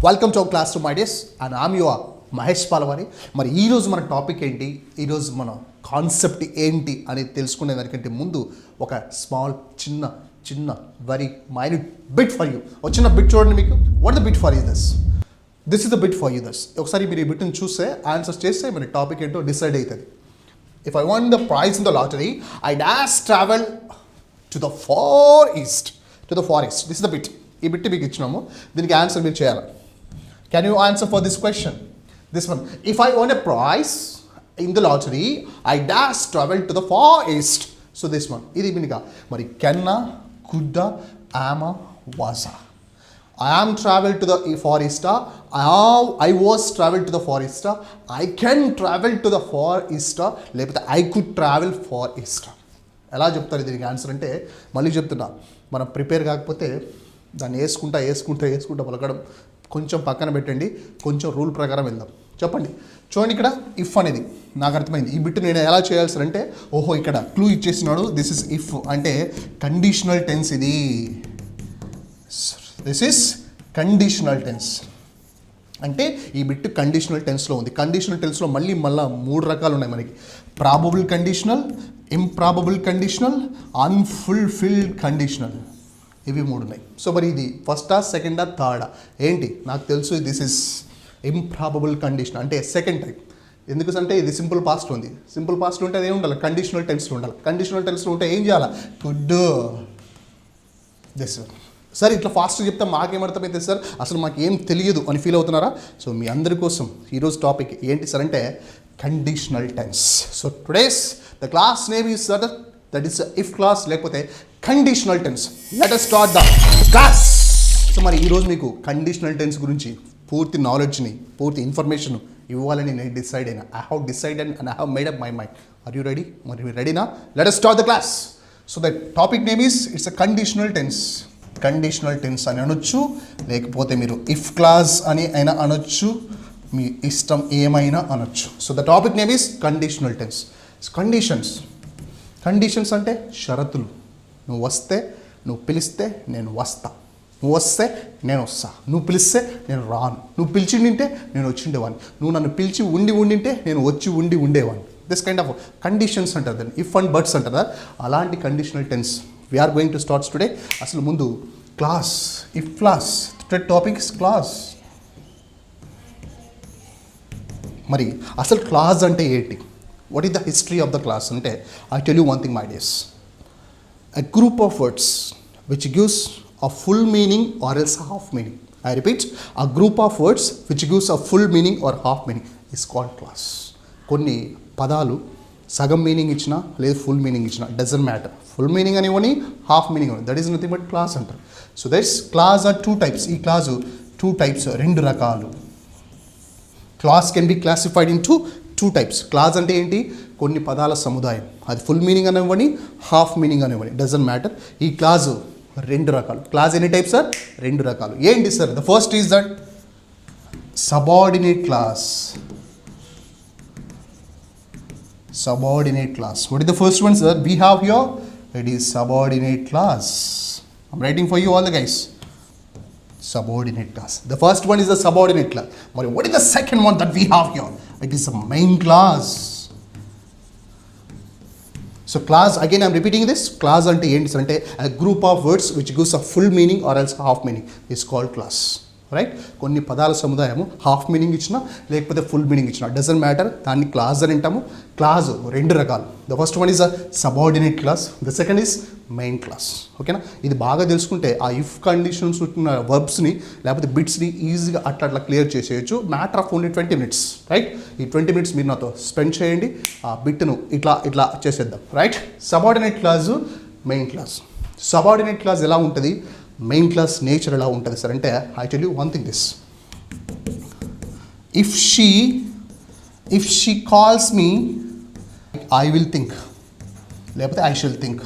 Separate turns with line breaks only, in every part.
Welcome to classroom ideas and I'm your Mahesh Palavari. మరి ఈరోజు మన టాపిక్ ఏంటి, ఈరోజు మన కాన్సెప్ట్ ఏంటి అనేది తెలుసుకునే దానికంటే ముందు ఒక స్మాల్ చిన్న very minute bit for you. వచ్చిన బిట్ చూడండి. మీకు what the bit for you this is the bit for you thus. ఒకసారి మీరు ఈ బిట్ని చూస్తే ఆన్సర్స్ చేస్తే మన టాపిక్ ఏంటో డిసైడ్ అవుతుంది. If I want the prize in the lottery I dash travel to the far east. This is the bit. ఈ bit మీకు ఇచ్చినాము, దీనికి ఆన్సర్ మీరు చేయాలి. Can you answer for this question? This one. If I won a prize in the lottery, I dash travel to the far east. So this one. ఇది వినిగా మరి కెన్నా కుడ్డా ఆమ వాసా. I am travel to the far east. I was travel to the far east. I can travel to the far east. లేకపోతే I could travel far east. ఎలా చెప్తారు దీనికి answer అంటే, మళ్ళీ చెప్తున్నా, మనం ప్రిపేర్ కాకపోతే దాన్ని వేసుకుంటా పలకడం కొంచెం పక్కన పెట్టండి, కొంచెం రూల్ ప్రకారం వెళ్దాం. చెప్పండి. చూడండి, ఇక్కడ ఇఫ్ అనేది నాకు అర్థమైంది. ఈ బిట్ నేను ఎలా చేయాల్సి అంటే, ఓహో ఇక్కడ క్లూ ఇచ్చేసినాడు. దిస్ ఇస్ ఇఫ్ అంటే కండిషనల్ టెన్స్. ఇది దిస్ ఇస్ కండిషనల్ టెన్స్ అంటే ఈ బిట్ కండిషనల్ టెన్స్లో ఉంది. కండిషనల్ టెన్స్లో మళ్ళీ 3 రకాలు ఉన్నాయి మనకి. Probable conditional, improbable conditional, unfulfilled conditional. ఇవి 3 ఉన్నాయి. సో మరి ఇది ఫస్టా, సెకండా, థర్డా ఏంటి నాకు తెలుసు. దిస్ ఇస్ ఇంప్రాబబుల్ కండిషన్ అంటే సెకండ్ టైప్. ఎందుకంటే ఇది సింపుల్ పాస్ట్ ఉంది. సింపుల్ పాస్ట్ ఉంటే అదే ఉండాలి, కండిషనల్ టెన్స్లో ఉండాలి. కండిషనల్ టెన్స్లో ఉంటే ఏం చేయాలి? Could this. సార్ ఇట్లా ఫాస్ట్ చెప్తే మాకేమర్థమైతే సార్, అసలు మాకు ఏం తెలియదు అని ఫీల్ అవుతున్నారా? సో మీ అందరి కోసం ఈరోజు టాపిక్ ఏంటి సార్ అంటే conditional tense. So today's the clause name is that is if clause, లేకపోతే conditional tense. Let us start the class. So మరి ఈరోజు మీకు కండిషనల్ టెన్స్ గురించి పూర్తి నాలెడ్జ్ని, పూర్తి ఇన్ఫర్మేషన్ ఇవ్వాలని నేను డిసైడ్ అయినా. I have decided and I have made up my mind. Are you ready? మరి మీరు రెడీనా? Let us start the class. So the topic name is it's a conditional tense. Conditional tense అని అనొచ్చు, లేకపోతే మీరు ఇఫ్ క్లాస్ అని అయినా అనొచ్చు, మీ ఇష్టం ఏమైనా అనొచ్చు. So the topic name is conditional tense. Conditions అంటే షరతులు. నువ్వు వస్తే, నువ్వు పిలిస్తే నేను వస్తా, నువ్వు వస్తే నేను వస్తా, నువ్వు పిలిస్తే నేను రాను, నువ్వు పిలిచిండింటే నేను వచ్చిండేవాడిని, నువ్వు నన్ను పిలిచి ఉండింటే నేను వచ్చి ఉండేవాడిని. దిస్ కైండ్ ఆఫ్ కండిషన్స్ అంటారు దాన్ని. ఇఫ్ అండ్ బట్స్ అంటారు. అలాంటి conditional tense we are going to start today. అసలు ముందు clause, if clause, topic is clause. మరి అసలు క్లాస్ అంటే ఏంటి? What is the history of the clause అంటే, I tell you one thing my dears. A group of words which gives a full meaning or else half meaning. I repeat, a group of words which gives a full meaning or half meaning is called class. కొన్ని పదాలు సగం meaning ఇచ్చినా లేదు full meaning ఇచ్చినా doesn't matter. Full meaning అనివ్వని, half meaning అని, that is nothing but clause అంటారు. So that's clause are 2 types. ఈ క్లాసు 2 types, 2 రకాలు. Clause can be classified in 2 types. Clause అంటే ఏంటి? కొన్ని పదాల సముదాయం. అది ఫుల్ మీనింగ్ అనివ్వని, హాఫ్ మీనింగ్ అనివ్వని, డజంట్ మ్యాటర్. ఈ క్లాసు 2 రకాలు. క్లాస్ ఎన్ని టైప్స్ సార్? 2 రకాలు. ఏంటి సార్? The first is that subordinate class. Subordinate class. What is the first one, sir? We have here, it is subordinate class. I'm writing for you all the guys. Subordinate class. The first one is the subordinate class. What is the second one that we have here? It is the main class. So class, again I'm repeating this. Class ante enti ante a group of words which gives a full meaning or else half meaning is called class. Right? కొన్ని పదాల సముదాయము half meaning ఇచ్చినా లేకపోతే full meaning ఇచ్చినా doesn't matter, దాన్ని class అని అంటాము. Class 2 రకాలు. The first one is a subordinate class, the second is main class. ఓకేనా? ఇది బాగా తెలుసుకుంటే ఆ ఇఫ్ కండిషన్స్ ఉన్న వర్బ్స్ని లేకపోతే బిట్స్ని ఈజీగా అట్లా క్లియర్ చేసేయచ్చు. Matter of only 20 minutes. Right? ఈ 20 minutes మీరు నాతో స్పెండ్ చేయండి. ఆ బిట్ను ఇట్లా చేసేద్దాం. Right? Subordinate clause, main clause. Subordinate clause ఎలా ఉంటుంది, మెయిన్ క్లాస్ నేచర్ ఎలా ఉంటుంది సార్ అంటే, I tell you one thing this. If she calls me I will think, లేకపోతే I shall think.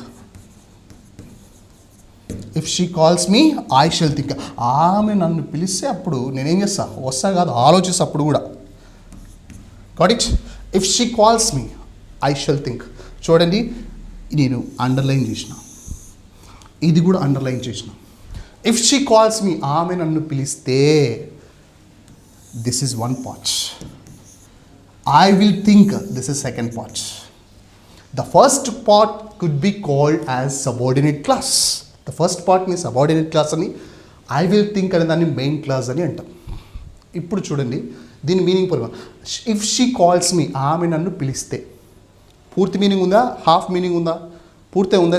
If she calls me I shall think. ఆమె నన్ను పిలిస్తే అప్పుడు నేనేం చేస్తా? వస్తా కాదు, ఆలోచిస్తా అప్పుడు కూడా. Got it? If she calls me I shall think. చూడండి, నేను అండర్లైన్ చేసిన, ఇది కూడా అండర్లైన్ చేసిన. ఇఫ్ షీ కాల్స్ మీ, ఆమె నన్ను పిలిస్తే, this is one part. I will think, this is second part. The first part could be called as subordinate class. The first part means subordinate class అని, I will think అనే దాన్ని main class అని అంటాం. ఇప్పుడు చూడండి దీని meaning పరంగా, if she calls మీ, ఆమె నన్ను పిలిస్తే, పూర్తి మీనింగ్ ఉందా, హాఫ్ మీనింగ్ ఉందా? పూర్తి ఉందా?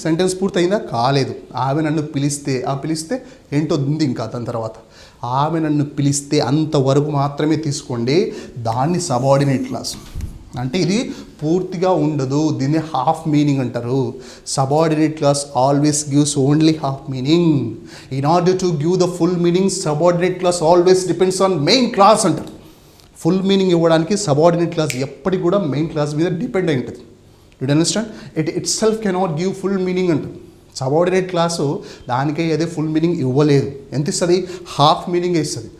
సెంటెన్స్ పూర్తయిందా? కాలేదు. ఆమె నన్ను పిలిస్తే, ఆ పిలిస్తే ఏంటో ఉంది ఇంకా దాని తర్వాత. ఆమె నన్ను పిలిస్తే అంతవరకు మాత్రమే తీసుకోండి, దాన్ని సబార్డినేట్ క్లాస్ అంటే. ఇది పూర్తిగా ఉండదు, దీన్ని హాఫ్ మీనింగ్ అంటారు. Subordinate class always gives only half meaning. In order to give the full meaning subordinate class always depends on main class అంటారు. ఫుల్ మీనింగ్ ఇవ్వడానికి సబార్డినేట్ క్లాస్ ఎప్పటికి కూడా మెయిన్ క్లాస్ మీద డిపెండ్ అయి ఉంటుంది. You understand? It self cannot give full meaning అంటారు. Subordinate class దానికే అదే ఫుల్ మీనింగ్ ఇవ్వలేదు. ఎంత ఇస్తుంది? హాఫ్ మీనింగ్ ఇస్తుంది.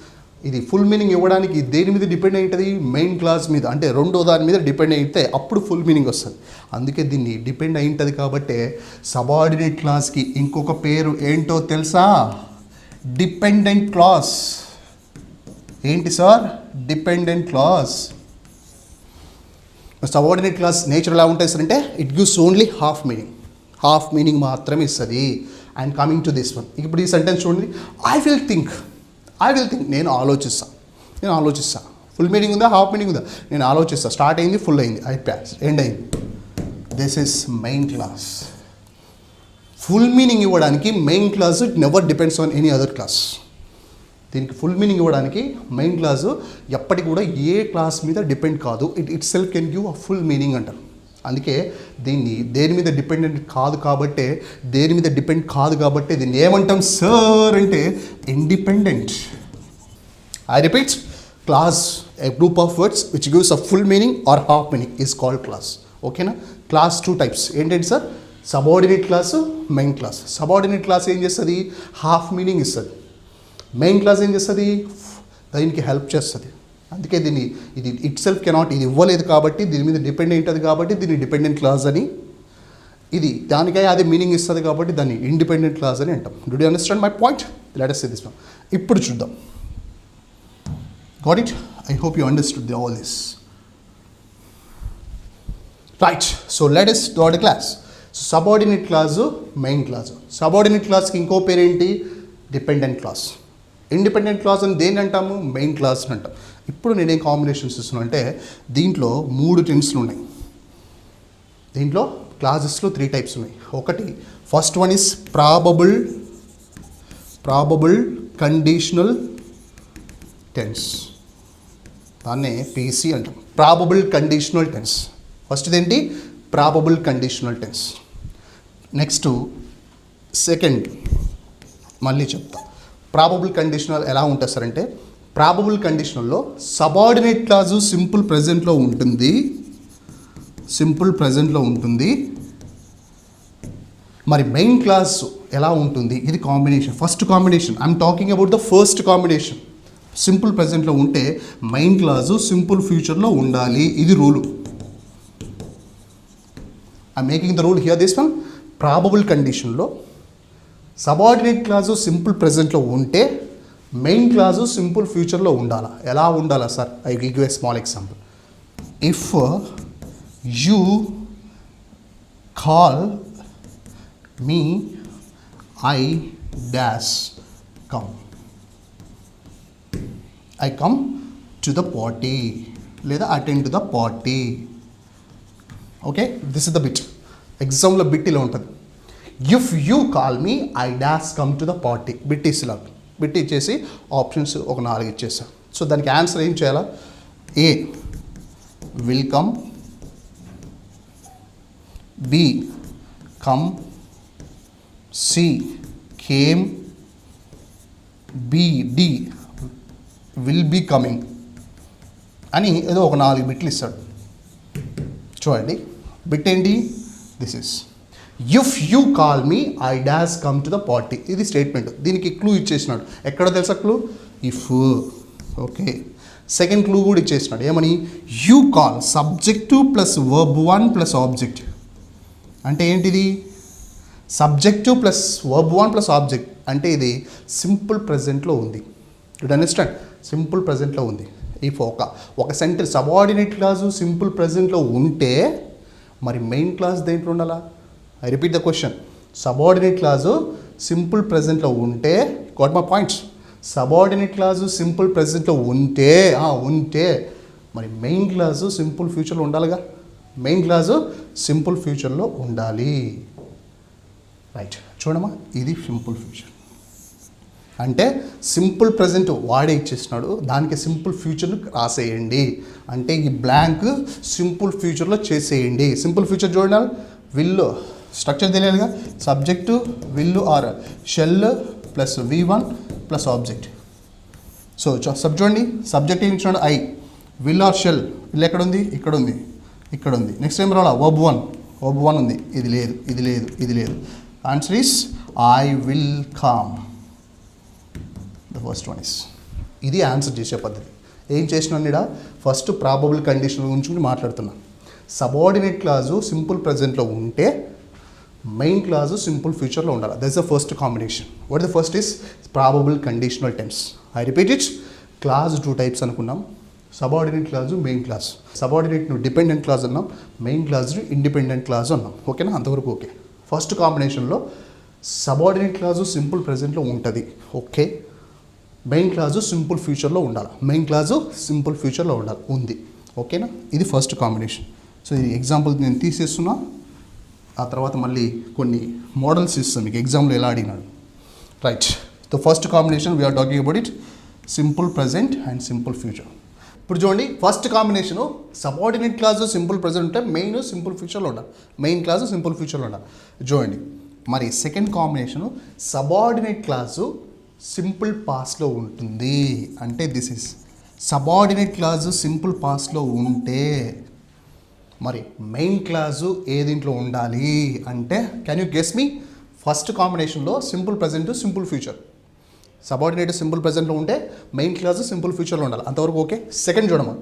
ఇది ఫుల్ మీనింగ్ ఇవ్వడానికి దేని మీద డిపెండ్ అయి ఉంటుంది? మెయిన్ క్లాస్ మీద, అంటే రెండో దాని మీద డిపెండ్ అయితే అప్పుడు ఫుల్ మీనింగ్ వస్తుంది. అందుకే దీన్ని డిపెండ్ అయి ఉంటుంది కాబట్టి సబార్డినేట్ క్లాస్కి ఇంకొక పేరు ఏంటో తెలుసా? Dependent clause. ఏంటి sir? Dependent clause. Subordinate clause nature ఎలా ఉంటుంది సార్ అంటే, it gives only half meaning. Half meaning మాత్రమే ఇస్తుంది. And coming to this one, ఇప్పుడు ఈ సెంటెన్స్ చూడండి. ఐ విల్ థింక్, నేను ఆలోచిస్తా. ఫుల్ మీనింగ్ ఉందా, హాఫ్ మీనింగ్ ఉందా? నేను ఆలోచిస్తా. స్టార్ట్ అయింది, ఫుల్ అయింది, అయిపోయి ఎండ్ అయింది. This is main clause. Full meaning ఇవ్వడానికి main clause it never depends on any other clause. దీనికి ఫుల్ మీనింగ్ ఇవ్వడానికి మెయిన్ క్లాసు ఎప్పటికి కూడా ఏ క్లాస్ మీద డిపెండ్ కాదు. Itself can give a full meaning అంటారు. అందుకే దీన్ని దేని మీద డిపెండెంట్ కాదు కాబట్టి, దీన్ని ఏమంటాం సార్ అంటే independent. I repeat, class A group of words which gives a full meaning or half meaning is called class. ఓకేనా? క్లాస్ టూ టైప్స్ ఏంటంటే sir, subordinate clause, main clause. Subordinate class ఏం చేస్తుంది? Half meaning ఇస్తుంది. Main class ఏం చేస్తుంది? దీనికి help చేస్తుంది. అందుకే దీన్ని ఇది ఇట్ సెల్ఫ్ కెనాట్, ఇది ఇవ్వలేదు కాబట్టి దీని మీద డిపెండ్ ఉంటుంది కాబట్టి దీన్ని డిపెండెంట్ క్లాస్ అని, ఇది దానికై అదే మీనింగ్ ఇస్తుంది కాబట్టి దాన్ని ఇండిపెండెంట్ క్లాస్ అని అంటాం. Do you understand my point? Let us see this one. ఇప్పుడు చూద్దాం. Got it? I hope you understood all this. Right, so let us start the class. Subordinate clause, main class. Subordinate క్లాస్కి ఇంకో పేరేంటి? Dependent class. Independent class అని దేని అంటాము? Main class అని అంటాం. ఇప్పుడు నేనేం కాంబినేషన్స్ ఇస్తున్నాను అంటే, దీంట్లో 3 టెన్స్లు ఉన్నాయి. దీంట్లో క్లాసెస్లో 3 టైప్స్ ఉన్నాయి. ఒకటి, first one is probable conditional tense. దాన్నే పీసీ అంటాం, ప్రాబబుల్ కండిషనల్ టెన్స్. ఫస్ట్ది ఏంటి? Probable conditional tense. Next second, మళ్ళీ చెప్తా. ప్రాబబుల్ కండిషనల్ ఎలా ఉంటుంది సార్ అంటే, ప్రాబబుల్ కండిషనల్లో సబార్డినేట్ క్లాజు సింపుల్ ప్రెజెంట్లో ఉంటుంది. మరి మెయిన్ క్లాస్ ఎలా ఉంటుంది? ఇది combination, first combination. I'm talking about the first combination. Simple ప్రెజెంట్లో ఉంటే మెయిన్ క్లాసు సింపుల్ ఫ్యూచర్లో ఉండాలి. ఇది rule. I'm making the rule here. This one, probable కండిషన్లో సబార్డినేట్ క్లాసు సింపుల్ ప్రెజెంట్లో ఉంటే మెయిన్ క్లాసు సింపుల్ ఫ్యూచర్లో ఉండాలా? ఎలా ఉండాలా sir? I will give a small example. If you call me, I dash come. I come to the party, లేదా attend to the party. Okay, this is the bit. ఎగ్జామ్లో bit ఇలా ఉంటుంది. If you call me, I dash come to the party. Bit ఇస్లా, bit ఇచ్చేసి options ఒక 4 ఇచ్చేసా. So దానికి answer ఏం చేయాలా? ఏ will come, B come, C came, D will be coming అని ఏదో ఒక 4 బిట్లు ఇస్తాడు. చూడండి, బిట్ ఏంటి? This is if you call me, I dash come to the party. ఇది స్టేట్మెంట్. దీనికి క్లూ ఇచ్చేసినాడు. ఎక్కడో తెలుసా క్లూ? ఇఫ్. ఓకే, సెకండ్ క్లూ కూడా ఇచ్చేసినాడు. ఏమని? You call subjective plus verb 1 plus object. అంటే ఏంటిది? Subjective plus verb 1 plus object అంటే ఇది సింపుల్ ప్రెజెంట్లో ఉంది. You understand? సింపుల్ ప్రజెంట్లో ఉంది. ఇఫ్ ఒక సెంటెన్స్ సబార్డినేట్ క్లాజు సింపుల్ ప్రజెంట్లో ఉంటే మరి మెయిన్ క్లాజ్ దేంట్లో ఉండాలా? I repeat the question. Subordinate clause simple ప్రజెంట్లో ఉంటే, got my points, subordinate clause simple ప్రజెంట్లో ఉంటే మరి మెయిన్ క్లాజు సింపుల్ ఫ్యూచర్లో ఉండాలిగా. మెయిన్ క్లాజు సింపుల్ ఫ్యూచర్లో ఉండాలి. రైట్, చూడమ్మా, ఇది సింపుల్ ఫ్యూచర్ అంటే సింపుల్ ప్రజెంట్ వాడే ఇచ్చేసినాడు, దానికి సింపుల్ ఫ్యూచర్ను రాసేయండి. అంటే ఈ బ్లాంక్ సింపుల్ ఫ్యూచర్లో చేసేయండి. సింపుల్ ఫ్యూచర్ చూడండి, విల్ స్ట్రక్చర్ తెలియాలిగా. Subject will or shall plus V1 plus object. So చూడండి, సబ్జెక్ట్ ఏమి ఇచ్చినాడు? I. Will or shall, will ఎక్కడ ఉంది? ఇక్కడ ఉంది, ఇక్కడ ఉంది. నెక్స్ట్ ఏం రావాలా? వర్బ్ వన్ ఉంది. ఇది లేదు, ఇది లేదు, ఇది లేదు. Answer is I will come. The first one is. ఇది ఆన్సర్ చేసే పద్ధతి. ఏం చేసినాను ఇక్కడ? ఫస్ట్ ప్రాబబుల్ కండిషన్ గురించి మాట్లాడుతున్నా. సబార్డినేట్ క్లాజు సింపుల్ ప్రజెంట్లో ఉంటే మెయిన్ క్లాజు సింపుల్ ఫ్యూచర్లో ఉండాలి. That's the first combination. What the first is probable conditional tense. I repeat it. Clause 2 types అనుకున్నాం. Subordinate clause, main clause. సబార్డినేట్ను డిపెండెంట్ క్లాజ్ అన్నాం, main క్లాజ్ని ఇండిపెండెంట్ క్లాజ్ అన్నాం. ఓకేనా? అంతవరకు ఓకే. ఫస్ట్ కాంబినేషన్లో సబార్డినేట్ క్లాజు సింపుల్ ప్రజెంట్లో ఉంటుంది. ఓకే. మెయిన్ క్లాజు సింపుల్ ఫ్యూచర్లో ఉండాలి. మెయిన్ క్లాజు సింపుల్ ఫ్యూచర్లో ఉంది. ఓకేనా? ఇది ఫస్ట్ కాంబినేషన్. సో ఇది ఎగ్జాంపుల్ నేను తీసేస్తున్నా, ఆ తర్వాత మళ్ళీ కొన్ని మోడల్స్ ఇస్తాను మీకు ఎగ్జామ్లో ఎలా అడిగినాడు. Right, the first combination we are talking about it, simple present and simple future. ఇప్పుడు చూడండి, first combination subordinate clause simple present ఉంటే మెయిన్ సింపుల్ ఫ్యూచర్లో ఉండాలి. మెయిన్ క్లాజు సింపుల్ ఫ్యూచర్లో ఉండాలి. చూడండి, మరి second combination subordinate clause simple పాస్ట్లో ఉంటుంది. అంటే this is subordinate clause simple పాస్ట్లో ఉంటే మరి మెయిన్ క్లాజు ఏ దీంట్లో ఉండాలి అంటే, can you guess me? First కాంబినేషన్లో simple present simple future, subordinate simple ప్రజెంట్లో ఉంటే మెయిన్ క్లాజు సింపుల్ ఫ్యూచర్లో ఉండాలి. అంతవరకు ఓకే. సెకండ్ చూడమా,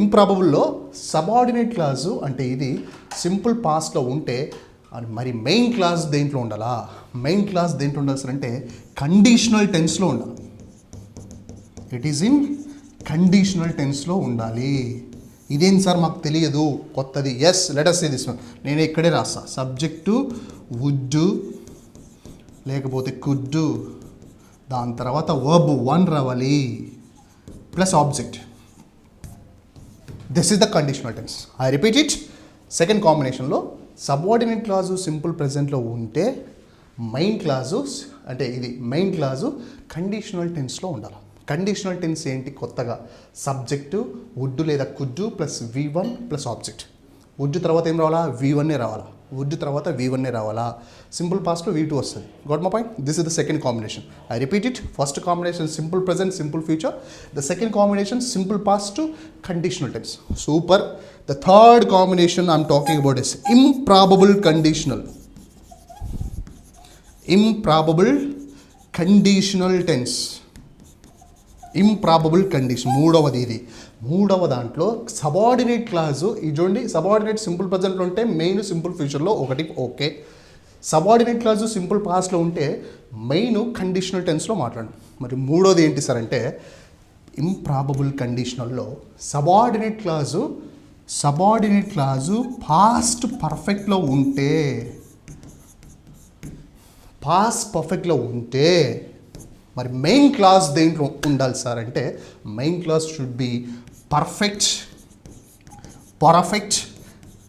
ఇంప్రాబబుల్లో సబార్డినేట్ క్లాజు అంటే ఇది సింపుల్ పాస్ట్లో ఉంటే మరి మెయిన్ క్లాజ్ దేంట్లో ఉండాలా? మెయిన్ క్లాజ్ దేంట్లో ఉండాల్సిందంటే కండిషనల్ టెన్స్లో ఉండాలి. ఇట్ ఈజ్ ఇన్ కండిషనల్ టెన్స్లో ఉండాలి. ఇదేం సార్ మాకు తెలియదు, కొత్తది. Yes, let us say this one. నేను ఇక్కడే రాస్తా. సబ్జెక్టు వుడ్ లేకపోతే కుడ్, దాని తర్వాత వర్బ్ 1 రావాలి plus object. This is the conditional tense. I repeat it. Second కాంబినేషన్లో సబార్డినేట్ క్లాజు సింపుల్ ప్రెజెంట్లో ఉంటే మెయిన్ క్లాజు అంటే ఇది మెయిన్ క్లాజు కండిషనల్ టెన్స్లో ఉండాలి. కండిషనల్ టెన్స్ ఏంటి కొత్తగా? సబ్జెక్టు వుడ్ లేదా could plus V1 plus object. Would తర్వాత ఏం రావాలా? V1 రావాలా. వుడ్ తర్వాత V1 రావాలా. సింపుల్ పాస్ట్లో V2 వస్తుంది. Got my point? This is the second combination. I repeat it. First combination simple present simple future. The second combination simple past to conditional tense. Super. The third combination I'm talking about is improbable conditional. Improbable conditional tense. Improbable condition మూడవది. ఇది మూడవ దాంట్లో subordinate clause ఇది చూడండి. Subordinate simple ప్రజెంట్లో ఉంటే main simple ఫ్యూచర్లో ఒకటి ఓకే. సబార్డినేట్ క్లాజు సింపుల్ పాస్ట్లో ఉంటే మెయిన్ కండిషనల్ టెన్స్లో మాట్లాడండి. మరి మూడోది ఏంటి సార్ అంటే ఇంప్రాబబుల్ కండిషనల్లో సబార్డినేట్ క్లాజు పాస్ట్ పర్ఫెక్ట్లో ఉంటే, పాస్ట్ పర్ఫెక్ట్లో ఉంటే మరి మెయిన్ క్లాస్ దేంట్లో ఉండాలి సార్ అంటే main clause should be perfect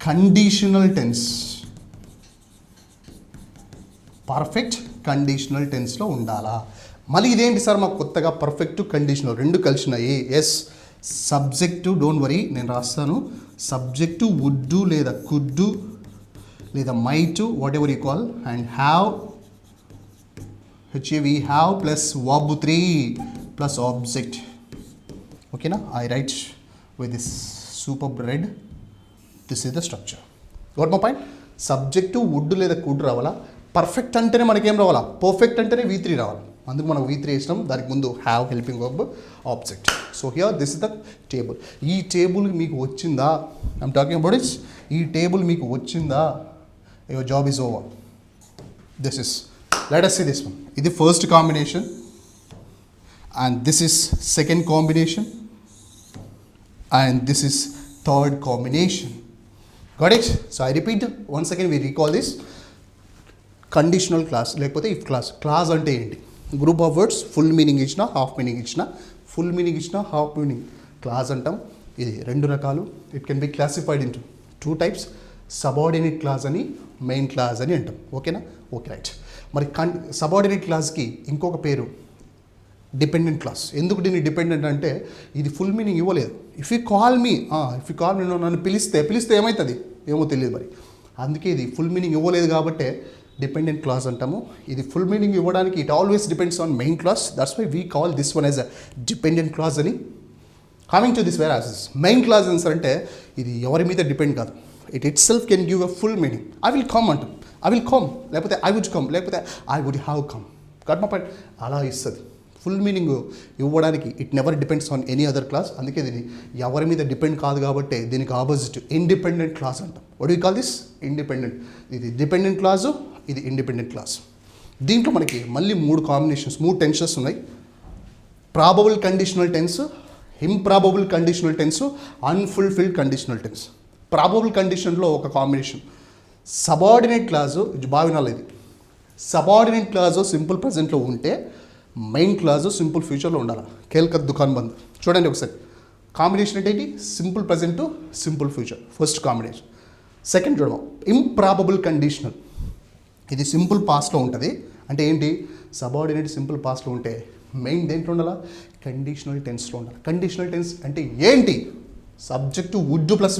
conditional tense. Perfect conditional టెన్స్లో ఉండాలా. మళ్ళీ ఇదేంటి సార్ మాకు కొత్తగా పర్ఫెక్ట్ కండిషనల్ రెండు కలిసినాయి. ఎస్, సబ్జెక్టు డోంట్ వరీ నేను రాస్తాను. సబ్జెక్టు వుడ్ లేదా కుడ్ లేదా might whatever you call and have we have plus verb 3 plus object. Okay na? I write with this superb red. This is the structure. Got my point? Subject to would లేదా could రావాలా. Perfect అంటేనే మనకేం రావాలా? Perfect అంటేనే V3 రావాలి. అందుకు మనం V3 వేసినాం. దానికి ముందు have helping verb object. So here this is the table. ఈ టేబుల్ మీకు వచ్చిందా? I'm talking about it's. ఈ టేబుల్ మీకు వచ్చిందా? Your job is over. This is, let us see this one. ఇది first combination. and this is second combination, and this is third combination. Got it? So I repeat once again, we recall this conditional clause లేకపోతే if clause. Class అంటే ఏంటి? Group of words full meaning ఇచ్చిన, half meaning ఇచ్చిన, full meaning ఇచ్చిన, half meaning class అంటాం. ఇది రెండు రకాలు. It can be classified into two types, subordinate class అని, మెయిన్ క్లాస్ అని అంటాం. ఓకేనా? Okay, right. మరి సబార్డినేట్ క్లాస్కి ఇంకొక పేరు డిపెండెంట్ క్లాస్. ఎందుకు దీన్ని డిపెండెంట్ అంటే ఇది ఫుల్ మీనింగ్ ఇవ్వలేదు. ఇఫ్ యూ కాల్ మీ నన్ను పిలిస్తే ఏమవుతుంది ఏమో తెలియదు మరి. అందుకే ఇది ఫుల్ మీనింగ్ ఇవ్వలేదు కాబట్టే డిపెండెంట్ క్లాస్ అంటాము. ఇది ఫుల్ మీనింగ్ ఇవ్వడానికి it always depends on main clause. That's why we call this one as a dependent clause అని. Coming to this whereas main clause answer అంటే ఇది ఎవరి మీద డిపెండ్ కాదు. Itself can give a full meaning. I will come అంటాం, I will come, లేకపోతే I would come, లేకపోతే I would have come. Got my point. అలా ఇస్తుంది. ఫుల్ మీనింగ్ ఇవ్వడానికి it never depends on any other class. అందుకే దీన్ని ఎవరి మీద డిపెండ్ కాదు కాబట్టి దీనికి ఆపోజిట్ ఇండిపెండెంట్ క్లాస్ అంటాం. What we call this? Independent. ఇది డిపెండెంట్ క్లాసు, ఇది ఇండిపెండెంట్ క్లాస్. దీంట్లో మనకి మళ్ళీ మూడు కాంబినేషన్స్, మూడు టెన్సెస్ ఉన్నాయి. Probable conditional tense, improbable conditional tense, unfulfilled conditional tense. Probable కండిషన్లో ఒక కాంబినేషన్ సబార్డినేట్ క్లాజు, బాగా వినాలి ఇది. సబార్డినేట్ క్లాజు సింపుల్ ప్రజెంట్లో ఉంటే మెయిన్ క్లాజు సింపుల్ ఫ్యూచర్లో ఉండాలి. కేల్కత్ దుకాన్ బంద్. చూడండి ఒకసారి. కాంబినేషన్ అంటే ఏంటి? Simple present to simple future, first combination. Second చూడడం ఇంప్రాబబుల్ కండిషనల్. ఇది సింపుల్ పాస్ట్లో ఉంటుంది. అంటే ఏంటి? సబార్డినేట్ సింపుల్ పాస్ట్లో ఉంటే మెయిన్ దేంట్లో ఉండాలా? కండిషనల్ టెన్స్లో ఉండాలి. కండిషనల్ టెన్స్ అంటే ఏంటి? సబ్జెక్టు వుడ్ ప్లస్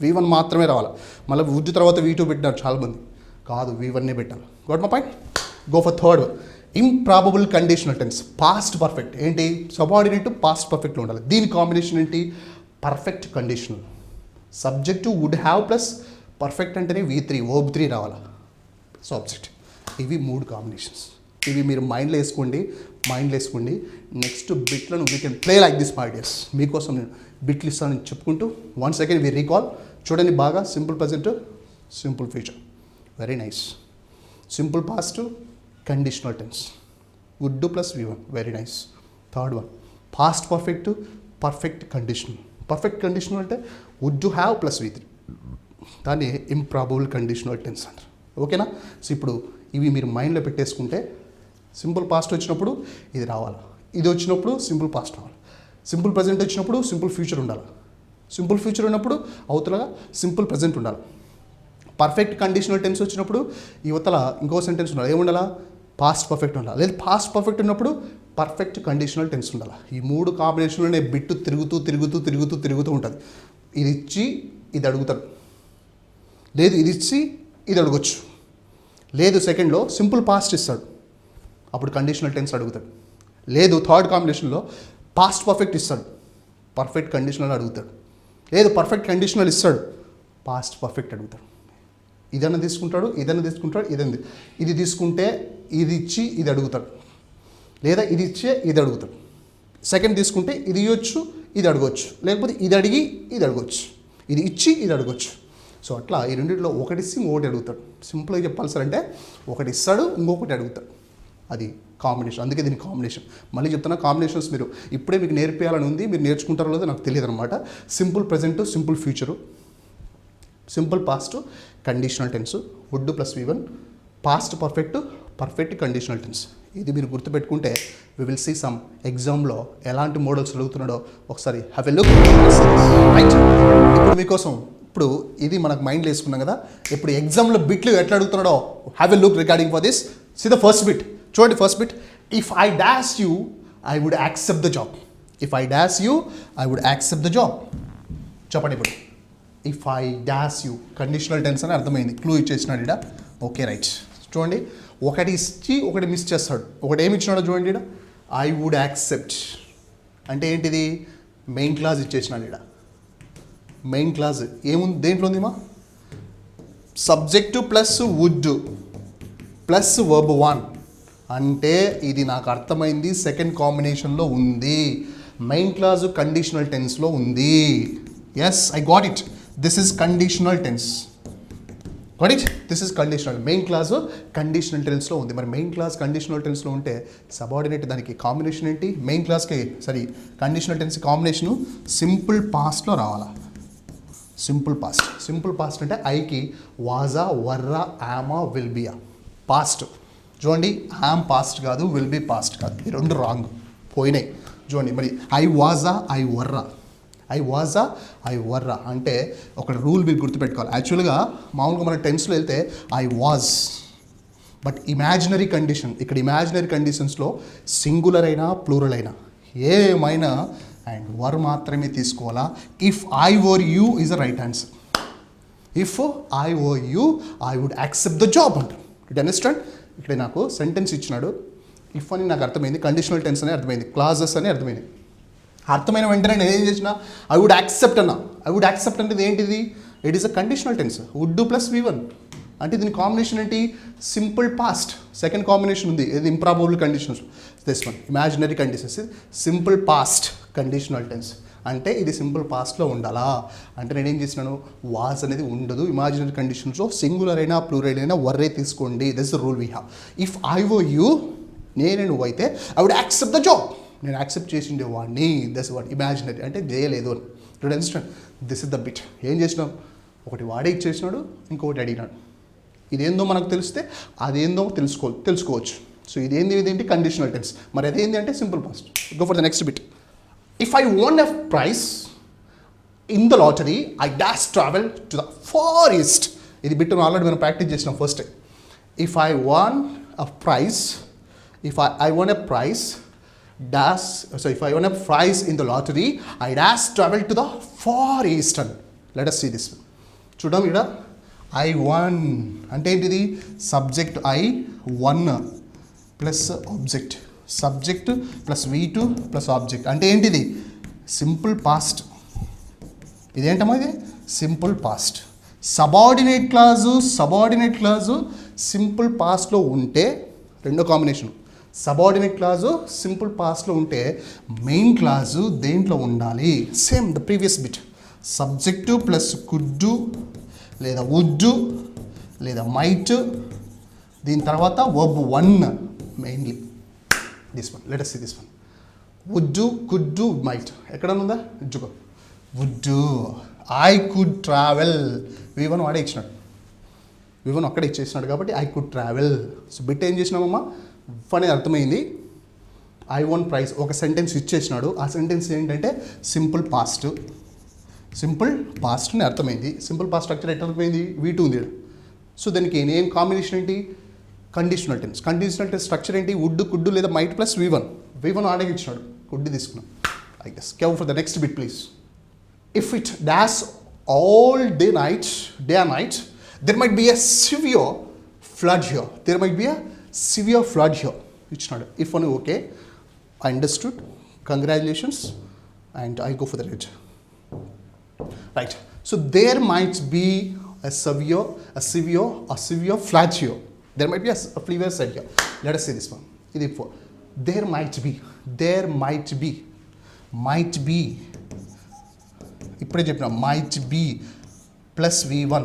V1 మాత్రమే రావాలి. మళ్ళీ వుడ్ తర్వాత V2 పెట్టినారు చాలామంది. కాదు, V1 పెట్టాలి. Got my point. Go for third. Improbable conditional tense, past perfect. ఏంటి? సబార్డినేట్ పాస్ట్ పర్ఫెక్ట్లో ఉండాలి. దీని కాంబినేషన్ ఏంటి? Perfect conditional. Subject would have plus perfect అంటేనే V3 వర్బ్ 3 రావాలా సబ్జెక్ట్. ఇవి మూడు కాంబినేషన్స్. ఇవి మీరు మైండ్లో వేసుకోండి. నెక్స్ట్ బిట్లను we can play like this my dears. మీకోసం నేను బిట్లు ఇస్తానని చెప్పుకుంటూ వన్స్ అగైన్ వి రీకాల్. చూడండి బాగా. Simple present, simple future, very nice. Simple past, conditional tense, would plus V1, very nice. Third one past perfect, perfect conditional. Perfect conditional అంటే would have plus V3, దాన్ని improbable conditional tense అంటారు. ఓకేనా? So ఇప్పుడు ఇవి మీరు మైండ్లో పెట్టేసుకుంటే simple past వచ్చినప్పుడు ఇది రావాలి, ఇది వచ్చినప్పుడు సింపుల్ పాస్ట్ రావాలి, సింపుల్ ప్రజెంట్ వచ్చినప్పుడు సింపుల్ ఫ్యూచర్ ఉండాలి, సింపుల్ ఫ్యూచర్ ఉన్నప్పుడు అవతలగా సింపుల్ ప్రజెంట్ ఉండాలి. పర్ఫెక్ట్ కండిషనల్ టెన్స్ వచ్చినప్పుడు యువతల ఇంకో సెంటెన్స్ ఉండాలి. ఏముండాలా? పాస్ట్ పర్ఫెక్ట్ ఉండాలి. లేదు పాస్ట్ పర్ఫెక్ట్ ఉన్నప్పుడు పర్ఫెక్ట్ కండిషనల్ టెన్స్ ఉండాలి. ఈ మూడు కాంబినేషన్లోనే బిట్టు తిరుగుతూ ఉంటుంది. ఇది ఇచ్చి ఇది అడుగుతాడు, లేదు ఇది ఇచ్చి ఇది అడగొచ్చు, లేదు సెకండ్లో సింపుల్ పాస్ట్ ఇస్తాడు అప్పుడు కండిషనల్ టెన్స్ అడుగుతాడు, లేదు థర్డ్ కాంబినేషన్లో పాస్ట్ పర్ఫెక్ట్ ఇస్తాడు పర్ఫెక్ట్ కండిషనల్ అడుగుతాడు, లేదు పర్ఫెక్ట్ కండిషనల్ ఇస్తాడు పాస్ట్ పర్ఫెక్ట్ అడుగుతాడు. ఇదన్నా తీసుకుంటాడు, ఇది తీసుకుంటే ఇది ఇచ్చి ఇది అడుగుతాడు, లేదా ఇది ఇచ్చే ఇది అడుగుతాడు. సెకండ్ తీసుకుంటే ఇది ఇవ్వచ్చు ఇది అడగవచ్చు, లేకపోతే ఇది అడిగి ఇది అడగవచ్చు, ఇది ఇచ్చి ఇది అడగవచ్చు. సో అట్లా ఈ రెండింటిలో ఒకటి ఇచ్చి ఇంకొకటి అడుగుతాడు. సింపుల్గా చెప్పాలి సార్ అంటే ఒకటి ఇస్తాడు ఇంకొకటి అడుగుతాడు, అది కాంబినేషన్. అందుకే దీని కాంబినేషన్. మళ్ళీ చెప్తున్నా, కాంబినేషన్స్ మీరు ఇప్పుడే మీకు నేర్పించాలని ఉంది, మీరు నేర్చుకుంటారో లేదో నాకు తెలియదు అనమాట. Simple present, simple future, simple past, conditional tense, would plus V1, past perfect, perfect conditional tense. ఇది మీరు గుర్తుపెట్టుకుంటే వి విల్ సీ సమ్ ఎగ్జామ్లో ఎలాంటి మోడల్స్ అడుగుతున్నాడో ఒకసారి హ్యావ్ ఎ లుక్. రైట్, ఇప్పుడు మీకోసం ఇప్పుడు ఇది మనకు మైండ్లో వేసుకున్నాం కదా, ఇప్పుడు ఎగ్జామ్లో బిట్లు ఎట్లా అడుగుతున్నాడో have a look regarding for this. See the first bit. చూడండి first bit. If I dash you I would accept the job. If I dash you I would accept the job. చెప్పండి ఇప్పుడు. If I dash you conditional tense అని అర్థమైంది, clue ఇచ్చేసినాడు ఇక్కడ. Okay right. చూడండి ఒకటి ఇచ్చి ఒకటి మిస్ చేస్తాడు. ఒకటి ఏమి ఇచ్చినాడో చూడండి ఇక్కడ, ఐ వుడ్ యాక్సెప్ట్ అంటే ఏంటిది? మెయిన్ క్లాజ్ ఇచ్చేసినాడు ఇక్కడ. మెయిన్ క్లాజ్ ఏముంది దేంట్లో ఉందిమా? Subject plus would plus verb 1 అంటే ఇది నాకు అర్థమైంది సెకండ్ కాంబినేషన్లో ఉంది, మెయిన్ క్లాజ్ కండిషనల్ టెన్స్లో ఉంది. Yes, I got it. This is conditional tense. Got it. This is conditional. Main clause conditional టెన్స్లో ఉంది. మరి మెయిన్ క్లాస్ కండిషనల్ టెన్స్లో ఉంటే సబార్డినేట్ దానికి కాంబినేషన్ ఏంటి? మెయిన్ క్లాస్కి కండిషనల్ టెన్స్ కాంబినేషను సింపుల్ పాస్ట్లో రావాలా. Simple past. సింపుల్ పాస్ట్ అంటే ఐకి వాజా, వర్రా, యామా, విల్ బియా పాస్ట్. చూడండి, యామ్ పాస్ట్ కాదు, విల్ బీ పాస్ట్ కాదు, ఈ రెండు రాంగ్ పోయినాయి. చూడండి, మరి ఐ వాజా, ఐ వర్రా. ఐ వాజా, ఐ వర్రా అంటే ఒక రూల్ మీరు గుర్తుపెట్టుకోవాలి. యాక్చువల్గా మామూలుగా మన టెన్స్లో వెళ్తే I was, but imaginary condition, ఇక్కడ ఇమాజినరీ కండిషన్స్లో సింగులర్ అయినా ప్లూరల్ అయినా ఏమైనా అండ్ వర్ మాత్రమే తీసుకోవాలా. If I were you is the right answer. If I were you I would accept the job అంటారు. It understand. ఇక్కడ నాకు సెంటెన్స్ ఇచ్చినాడు. ఇఫ్ అని నాకు అర్థమైంది, కండిషనల్ టెన్స్ అని అర్థమైంది, క్లాజెస్ అని అర్థమైంది. అర్థమైన వెంటనే నేను ఏం చేసిన, ఐ వుడ్ యాక్సెప్ట్ అన్నా. ఐ వుడ్ యాక్సెప్ట్ అంటే ఏంటిది? It is a conditional tense. Would plus V1 అంటే దీని కాంబినేషన్ ఏంటి? Simple past. సెకండ్ కాంబినేషన్ ఉంది, ఇది improbable conditions. This one imaginary conditions. Simple past conditional tense అంటే ఇది సింపుల్ పాస్ట్లో ఉండాలా. అంటే నేనేం చేసినాను, వాజ్ అనేది ఉండదు ఇమాజినరీ కండిషన్స్లో. సింగులర్ అయినా ప్లూరల్ అయినా వర్రే తీసుకోండి. This the rule we have. If I were you, నేను నువ్వైతే I would accept the job, నేను యాక్సెప్ట్ చేసిండే వాడిని. దస్ వాట్ ఇమాజినరీ అంటే చేయలేదు అని. Do understand. This is the bit. ఏం చేసినాం, ఒకటి వాడే ఇచ్చేసినాడు, ఇంకొకటి అడిగినాడు. ఇదేందో మనకు తెలిస్తే అదేందో తెలుసుకోవచ్చు. సో ఇదేంటి కండిషనల్ టెన్స్. మరి అదేంటి అంటే simple past. Go for the next bit. If I won a prize in the lottery I dash travel to the far east. ఇది బిట్ ఆల్రెడీ మనం ప్రాక్టీస్ చేసినాం first. If I won a prize, if I won a prize dash, so if I won a prize in the lottery I dash travel to the far eastern. Let us see this. చూద్దాం. ఇక్కడ I won అంటే ఏంటిది? Subject I one plus object, subject plus V2 plus object అంటే ఏంటిది? Simple past. ఇదేంటమ్మా? ఇది simple past. Subordinate clause simple పాస్ట్లో ఉంటే రెండో కాంబినేషన్. సబార్డినేట్ క్లాజు సింపుల్ పాస్ట్లో ఉంటే మెయిన్ క్లాజు దేంట్లో ఉండాలి? Same the previous bit. Subject plus could లేదా వుడ్ లేదా మైట్, దీని తర్వాత verb one mainly. This one, let us see this one. Would, could, might ఎక్కడన్నా ఉందా? ఇచ్చుకో. Would, I could travel. V1 వాడే ఇచ్చినాడు, V1 అక్కడే ఇచ్చేసినాడు కాబట్టి I could travel. So bit ఏం చేసినామమ్మా, అనేది అర్థమైంది. ఐ వన్ ప్రైజ్ ఒక సెంటెన్స్ ఇచ్చేసినాడు. ఆ సెంటెన్స్ ఏంటంటే సింపుల్ పాస్ట్. సింపుల్ పాస్ట్ అని అర్థమైంది. సింపుల్ పాస్ట్ స్ట్రక్చర్ ఎట్లా అర్థమైంది? V2 ఉంది. సో దానికి ఏం కాంబినేషన్ ఏంటి? Conditional tense. Conditional tense structure ఏంటి? వుడ్, కుడ్డు లేదా మైట్ ప్లస్ V1 ఆడే ఇచ్చినాడు, కుడ్డు తీసుకున్నాం. I guess. కేవ్ for the next bit please. If it dash all day and night there might be a severe flood here. There might be a severe flood here. ఇచ్చినాడు. If అని okay, I understood, congratulations, and I go for the right. Right. So there might be a severe flood here. There might be a severe flood here. Let us say this one. ఇది for there might be ఇప్పుడే చెప్పిన might be plus V1.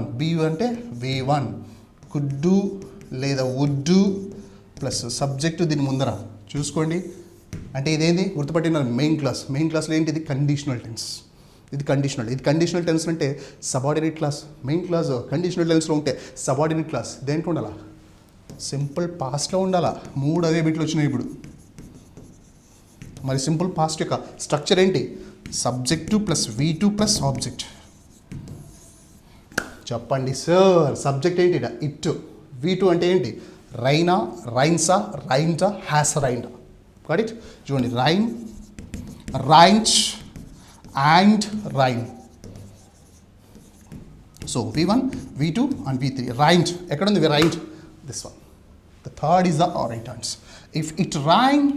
అంటే V1 కుడ్డు లేదా would plus subject దీని ముందర చూసుకోండి. అంటే ఇదేంటి గుర్తుపట్టిన మెయిన్ క్లాస్లో ఏంటి? ఇది కండిషనల్ టెన్స్. ఇది కండిషనల్ టెన్స్ అంటే subordinate clause. Main clause conditional టెన్స్లో ఉంటే సబార్డినేట్ క్లాస్ దేంట్లో ఉండాలా? సింపుల్ పాస్ట్లో ఉండాలా. 3 అదే బిట్లు వచ్చినాయి ఇప్పుడు. మరి సింపుల్ పాస్ట్ యొక్క స్ట్రక్చర్ ఏంటి? Subject plus V2 plus object. చెప్పండి సార్, సబ్జెక్ట్ ఏంటి? ఇట్. V2 అంటే ఏంటి? రైనా, రైన్సా, రైన్టా, హ్యాస్ రైన్డా. Got it. చూడండి, rain, rains and rain. So V1, V2 and V3. Rained ఎక్కడ ఉంది? Rained. This one. The third is the right answer. If it rain,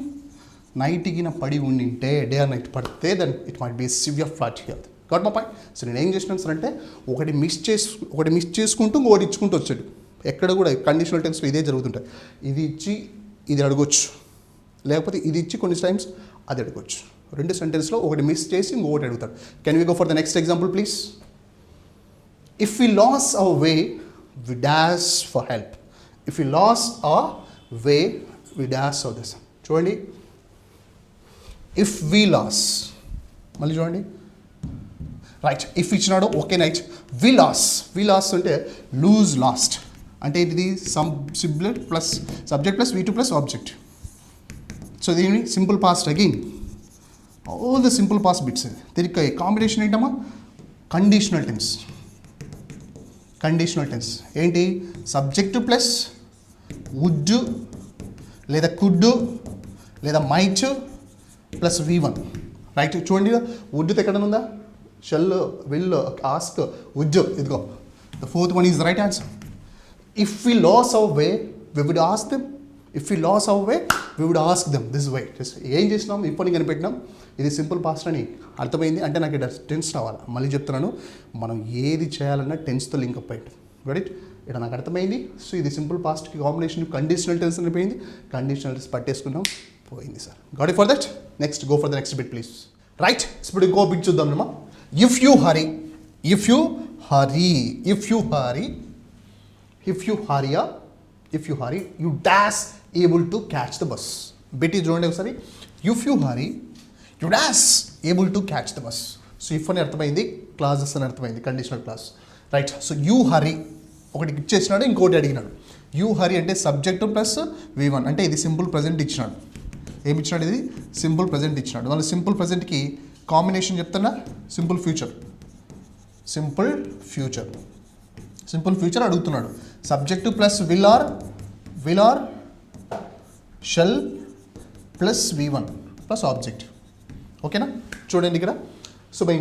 నైట్కిన పడి ఉండింటే, డే ఆర్ నైట్ పడితే, then it might be severe flood here. Got my point. So నేను ఏం చేసినాను sir అంటే ఒకటి మిస్ చేసుకుంటూ ఇంకోటి ఇచ్చుకుంటూ వచ్చాడు. ఎక్కడ కూడా కండిషనల్ టెన్స్లో ఇదే జరుగుతుంటాయి. ఇది ఇచ్చి ఇది అడగొచ్చు, లేకపోతే ఇది ఇచ్చి కొన్ని టైమ్స్ అది అడగొచ్చు. 2 సెంటెన్స్లో ఒకటి మిస్ చేసి ఇంకొకటి అడుగుతాడు. Can we go for the next example please? If we lose our way we dash for help. If we lost our way, we dash for this. చూడండి, ఇఫ్ we lost, మళ్ళీ చూడండి, right, if ఇచ్చినాడు okay right. We lost అంటే lose lost అంటే ఇది subject plus V2 plus object. So దీని simple past again, all the simple past bits. దీనికి combination ఏంటమ్మా? Conditional tense. ఏంటి? సబ్జెక్టు ప్లస్ వుడ్ లేదా కుడ్ లేదా మైట్ ప్లస్ V1. రైట్, చూడండి వుడ్ ఎక్కడ ఉందా? షెల్, విల్, ఆస్క్, వుడ్, ఇదిగో the fourth one is the right answer. If we lose our way we would ask them. This way. ఏం చేసినాం? ఇప్పుడు కనిపెట్టినాం. ఇది సింపుల్ పాస్ట్ అని అర్థమైంది అంటే నాకు ఇక్కడ టెన్స్ రావాలి. మళ్ళీ చెప్తున్నాను, మనం ఏది చేయాలన్నా టెన్స్తో లింకప్ అయ్యింది. రైట్, ఇక్కడ నాకు అర్థమైంది. సో ఇది సింపుల్ పాస్ట్కి కాంబినేషన్ కండిషనల్ టెన్స్ అనిపోయింది. కండిషనల్ టెన్స్ పట్టేసుకున్నాం, పోయింది sir. Got it for that. Next go for the next bit please. Right, ఇప్పుడు ఇంకో బిట్ చూద్దాం. If you hurry, you dash able to catch the bus. Bit చూడండి ఒకసారి. If you hurry, you dash able to catch the bus. So if అని అర్థమైంది, clauses అని అర్థమైంది, conditional clause. Right, so you hurry ఒకటి ఇచ్చేసినాడు, ఇంకోటి అడిగినాడు. యూ హరీ అంటే సబ్జెక్టు ప్లస్ V1 అంటే ఇది సింపుల్ ప్రజెంట్ ఇచ్చినాడు. ఏమి ఇచ్చినాడు? ఇది సింపుల్ ప్రజెంట్ ఇచ్చినాడు. మళ్ళీ సింపుల్ ప్రజెంట్కి కాంబినేషన్ చెప్తున్నా, సింపుల్ ఫ్యూచర్ అడుగుతున్నాడు. Subject plus will or shall plus V1 plus object. ఓకేనా? చూడండి ఇక్కడ. సో బై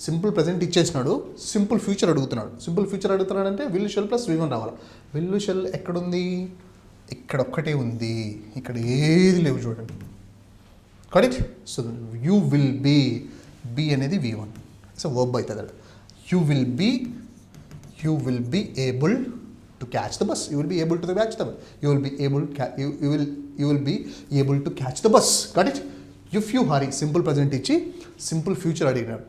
సింపుల్ ప్రజెంట్ ఇచ్చేసినాడు, సింపుల్ ఫ్యూచర్ అడుగుతున్నాడు అంటే విల్ షెల్ ప్లస్ V1 రావాలి. విల్ షెల్ ఎక్కడుంది? ఇక్కడ ఒక్కటే ఉంది, ఇక్కడ ఏది లేవు చూడండి. Correct. So you will be అనేది V1. సో వర్బ్ అవుతుంది. You will be able to catch the bus. You will be able to catch the bus. Got it? If you hurry, simple present ఇచ్చి simple future అడిగినాడు.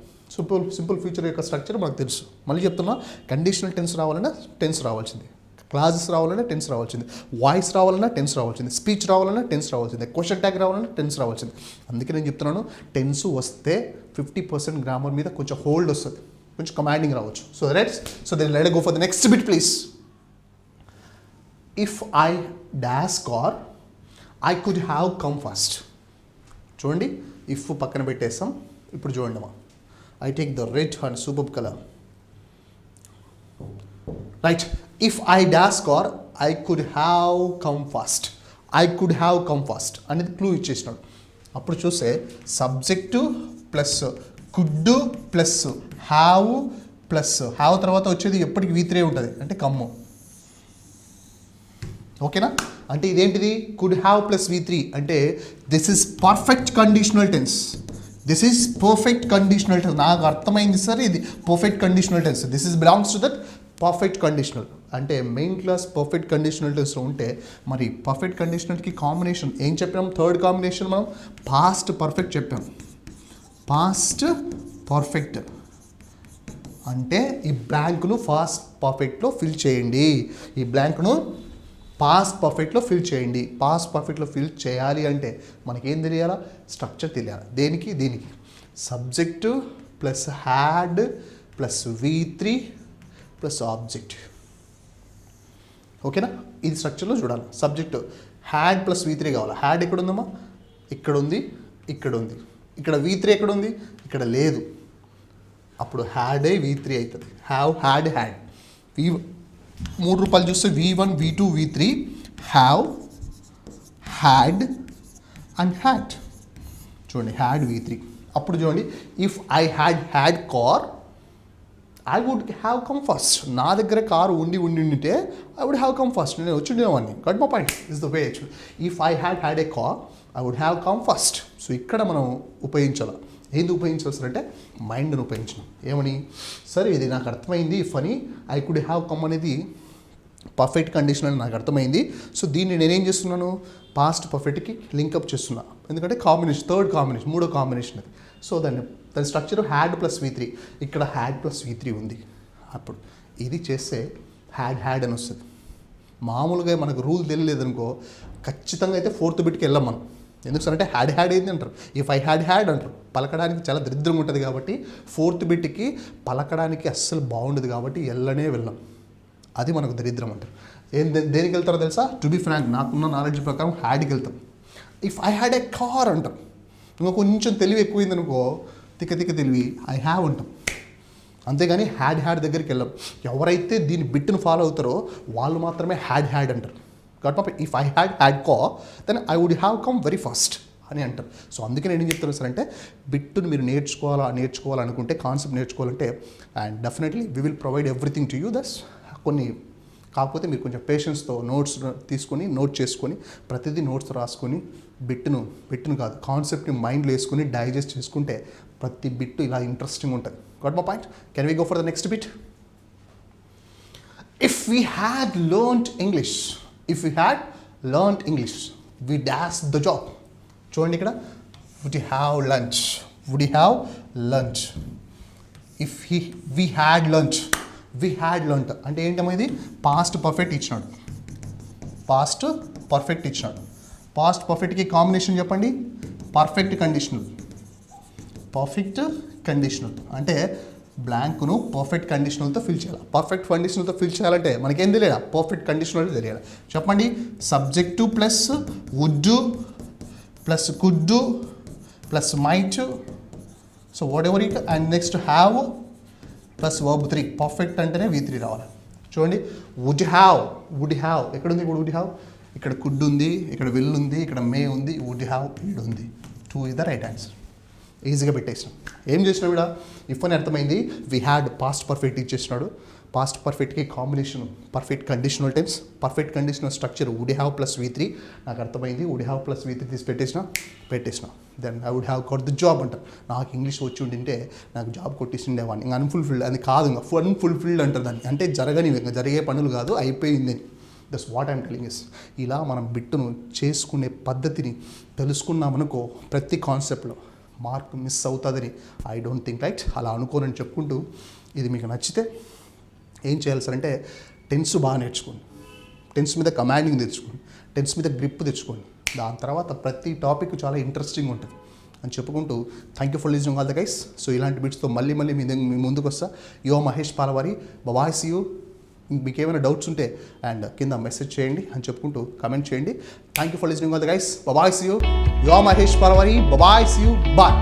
Simple future యొక్క structure మనకు తెలుసు. మళ్ళీ చెప్తున్నా, conditional tense రావాలన్నా tense రావాల్సింది, clauses రావాలన్నా టెన్స్ రావాల్సింది, వాయిస్ రావాలన్నా టెన్స్ రావాల్సింది, స్పీచ్ రావాలన్నా టెన్స్ రావాల్సింది, క్వశ్చన్ ట్యాగ్ రావాలన్నా టెన్స్ రావాల్సింది. అందుకే నేను చెప్తున్నాను, టెన్స్ వస్తే 50% గ్రామర్ మీద కొంచెం హోల్డ్ వస్తుంది, కొంచెం కమాండింగ్ రావచ్చు. So then let go for the next bit please. If I dash car I could have come first. చూడండి, ఇఫ్ పక్కన పెట్టేస్తాం. ఇప్పుడు చూడండి అమ్మా, I take the red and super colour. Right, if I dash car I could have come fast. అనేది clue ఇచ్చేసినాడు. అప్పుడు చూస్తే subject plus could plus have తర్వాత వచ్చేది ఎప్పటికి V3 ఉంటుంది అంటే కమ్ము. ఓకేనా? అంటే ఇదేంటిది? కుడ్ హ్యావ్ ప్లస్ V3 అంటే this is perfect conditional tense. నాకు అర్థమైంది సార్, ఇది perfect conditional tense. This is belongs to that perfect conditional. అంటే మెయిన్ క్లాస్ పర్ఫెక్ట్ కండిషనల్ టెన్స్లో ఉంటే మరి పర్ఫెక్ట్ కండిషనల్కి కాంబినేషన్ ఏం చెప్పాం? థర్డ్ కాంబినేషన్ మనం పాస్ట్ పర్ఫెక్ట్ చెప్పాం. పాస్ట్ పర్ఫెక్ట్ అంటే ఈ బ్లాంక్ను పాస్ట్ పర్ఫెక్ట్లో ఫిల్ చేయండి. పాస్ట్ పర్ఫెక్ట్లో ఫిల్ చేయాలి అంటే మనకేం తెలియాలా? స్ట్రక్చర్ తెలియాలి. దీనికి subject plus had plus V3 plus object. ఓకేనా? ఇది స్ట్రక్చర్లో చూడాలి. సబ్జెక్టు హ్యాడ్ ప్లస్ V3 కావాలి. హ్యాడ్ ఎక్కడ ఉందమ్మా? ఇక్కడ ఉంది. ఇక్కడ V3 ఎక్కడ ఉంది? ఇక్కడ లేదు. అప్పుడు హ్యాడే V3 అవుతుంది. హ్యాడ్ ₹3 చూస్తే V1 V2 V3 have had and had. చూడండి, హ్యాడ్ V3. అప్పుడు చూడండి, if I had car I would have come first. నా దగ్గర కారు ఉంటే I would have come first, నేను వచ్చిండేవాడిని. Got my point is the way actually. If I had a car I would have come first. So ఇక్కడ మనం ఉపయోగించాలి. ఏంది ఉపయోగించాల్సిందంటే మైండ్ని ఉపయోగించడం. ఏమని? సరే ఇది నాకు అర్థమైంది. ఇఫ్ అని ఐ కుడ్ హ్యావ్ కమ్ అనేది పర్ఫెక్ట్ కండిషన్ అని నాకు అర్థమైంది. సో దీన్ని నేనేం చేస్తున్నాను? పాస్ట్ పర్ఫెక్ట్కి లింకప్ చేస్తున్నా. ఎందుకంటే కాంబినేషన్, మూడో కాంబినేషన్ అది. సో దాని స్ట్రక్చర్ హ్యాడ్ ప్లస్ V3. ఇక్కడ హ్యాడ్ ప్లస్ V3 ఉంది. అప్పుడు ఇది చేస్తే హ్యాడ్ అని వస్తుంది. మామూలుగా మనకు రూల్ తెలియలేదు అనుకో ఖచ్చితంగా అయితే ఫోర్త్ బిట్కి వెళ్ళాం మనం. ఎందుకు సార్ అంటే హ్యాడ్ ఏంది అంటారు, ఇఫ్ ఐ హ్యాడ్ అంటారు. పలకడానికి చాలా దరిద్రంగా ఉంటుంది కాబట్టి ఫోర్త్ బిట్కి పలకడానికి అస్సలు బాగుండదు కాబట్టి వెళ్ళనే వెళ్ళాం. అది మనకు దరిద్రం అంటారు. దేనికి వెళ్తారో తెలుసా? టు బి ఫ్రాంక్, నాకున్న నాలెడ్జ్ ప్రకారం హ్యాడ్కి వెళ్తాం. If I had a car అంటాం. ఇంకా కొంచెం తెలివి ఎక్కువైంది అనుకో, తిక్క తెలివి ఐ హ్యావ్ అంటాం. అంతేగాని హ్యాడ్ దగ్గరికి వెళ్ళాం. ఎవరైతే దీని బిట్ను ఫాలో అవుతారో వాళ్ళు మాత్రమే హ్యాడ్ అంటారు. కాబట్టి if I had car then I would have come very fast అని అంటారు. సో అందుకే నేను ఏం చెప్తాను సార్ అంటే బిట్టును మీరు నేర్చుకోవాలనుకుంటే, కాన్సెప్ట్ నేర్చుకోవాలంటే, and definitely we will provide everything to you. దస్ కొన్ని కాకపోతే మీరు కొంచెం పేషెన్స్తో నోట్స్ తీసుకొని నోట్ చేసుకొని ప్రతిదీ నోట్స్ రాసుకొని బిట్టును కాదు కాన్సెప్ట్ని మైండ్లో వేసుకొని డైజెస్ట్ చేసుకుంటే ప్రతి బిట్టు ఇలా ఇంట్రెస్టింగ్ ఉంటుంది. Got my point? Can we go for the next bit? If we had learned English we dash the job. చూడండి ఇక్కడ, would you have lunch. If we had learnt అంటే ఏంటమ్మా? ఇది పాస్ట్ పర్ఫెక్ట్ ఇచ్చినాడు. Past పర్ఫెక్ట్కి combination చెప్పండి. Perfect conditional అంటే బ్లాంక్ను పర్ఫెక్ట్ కండిషనల్తో ఫిల్ చేయాలి. పర్ఫెక్ట్ కండిషనల్తో ఫిల్ చేయాలంటే మనకేం తెలియాలి? పర్ఫెక్ట్ కండిషనల్ తెలియాలి. చెప్పండి. Subject plus would plus could plus might, so what ever it, and next have plus verb 3. Perfect అంటేనే V3 రావాలి. చూడండి, వుడ్ హ్యావ్ ఎక్కడుంది? ఇప్పుడు వుడ్ హ్యావ్ ఇక్కడ కుడ్ ఉంది, ఇక్కడ విల్ ఉంది, ఇక్కడ మే ఉంది, వుడ్ హ్యావ్ ఈడ్ ఉంది. 2 ఇస్ ద రైట్ ఆన్సర్. ఈజీగా పెట్టేసినాం. ఏం చేసినా కూడా ఇఫ్ అని అర్థమైంది. వీ హ్యాడ్ పాస్ట్ పర్ఫెక్ట్ ఇచ్చేసినాడు. పాస్ట్ పర్ఫెక్ట్కి combination perfect conditional tense, perfect conditional structure would have plus V3. నాకు అర్థమైంది. వుడ్ హ్యావ్ ప్లస్ V3 తీసి పెట్టేసిన. Then I would have got the job అంటారు. నాకు ఇంగ్లీష్ వచ్చి ఉండింటే నాకు జాబ్ కొట్టేసిండేవాడిని. ఇంకా అన్ఫుల్ఫిల్డ్ అది కాదు, ఇంకా అన్ఫుల్ఫిల్డ్ అంటారు దాన్ని. అంటే ఇంకా జరిగే పనులు కాదు, అయిపోయింది. That's what I'm telling is. ఇలా మనం బిట్టును చేసుకునే పద్ధతిని తెలుసుకున్నామనుకో ప్రతి కాన్సెప్ట్లో మార్క్ మిస్ అవుతుందని ఐ డోంట్ థింక్ రైట్. అలా అనుకోనని చెప్పుకుంటూ ఇది మీకు నచ్చితే ఏం చేయాలి సార్ అంటే టెన్స్ బాగా నేర్చుకోండి, టెన్స్ మీద కమాండింగ్ తెచ్చుకోండి, టెన్స్ మీద గ్రిప్ తెచ్చుకోండి. దాని తర్వాత ప్రతి టాపిక్ చాలా ఇంట్రెస్టింగ్ ఉంటుంది అని చెప్పుకుంటూ thank you for listening all the guys. So ఇలాంటి బిట్స్తో మళ్ళీ మీ ముందుకు వస్తా. యో Mahesh Palavari, bye see you. మీకు ఏమైనా డౌట్స్ ఉంటే అండ్ కింద మెసేజ్ చేయండి అని చెప్పుకుంటూ కమెంట్ చేయండి. Thank you for listening all the guys. Bye see you. Yo Mahesh Palavari, bye see you, bye.